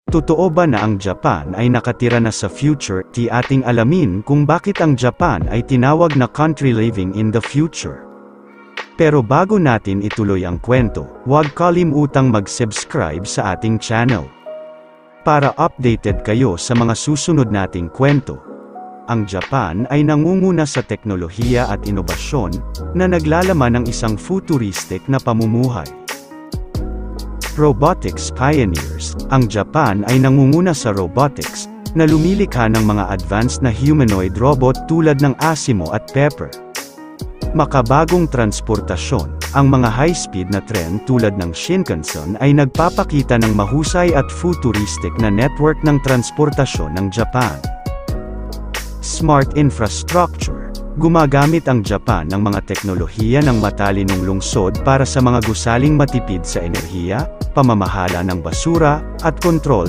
Totoo ba na ang Japan ay nakatira na sa future? Ating alamin kung bakit ang Japan ay tinawag na country living in the future. Pero bago natin ituloy ang kwento, huwag kalimutang mag-subscribe sa ating channel. Para updated kayo sa mga susunod nating kwento. Ang Japan ay nangunguna sa teknolohiya at inobasyon, na naglalaman ng isang futuristic na pamumuhay. Robotics pioneers, ang Japan ay nangunguna sa robotics, na lumilikha ng mga advanced na humanoid robot tulad ng Asimo at Pepper. Makabagong transportasyon, ang mga high-speed na tren tulad ng Shinkansen ay nagpapakita ng mahusay at futuristic na network ng transportasyon ng Japan. Smart infrastructure. Gumagamit ang Japan ng mga teknolohiya ng matalinong lungsod para sa mga gusaling matipid sa enerhiya, pamamahala ng basura, at kontrol